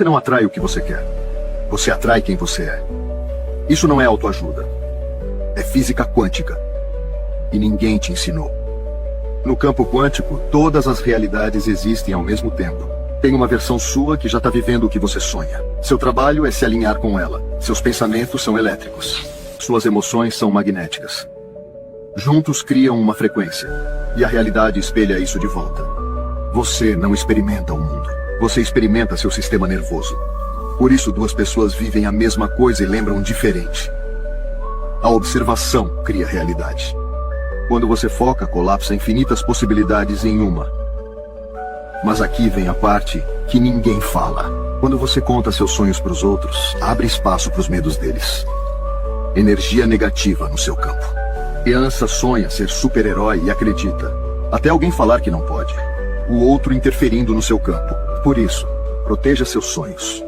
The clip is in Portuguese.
Você não atrai o que você quer. Você atrai quem você é. Isso não é autoajuda. É física quântica. E ninguém te ensinou. No campo quântico, todas as realidades existem ao mesmo tempo. Tem uma versão sua que já está vivendo o que você sonha. Seu trabalho é se alinhar com ela. Seus pensamentos são elétricos. Suas emoções são magnéticas. Juntos criam uma frequência. E a realidade espelha isso de volta. Você não experimenta o mundo. Você experimenta seu sistema nervoso. Por isso, duas pessoas vivem a mesma coisa e lembram diferente. A observação cria realidade. Quando você foca, colapsa infinitas possibilidades em uma. Mas aqui vem a parte que ninguém fala. Quando você conta seus sonhos para os outros, abre espaço para os medos deles. Energia negativa no seu campo. Criança sonha ser super-herói e acredita. Até alguém falar que não pode. O outro interferindo no seu campo. Por isso, proteja seus sonhos.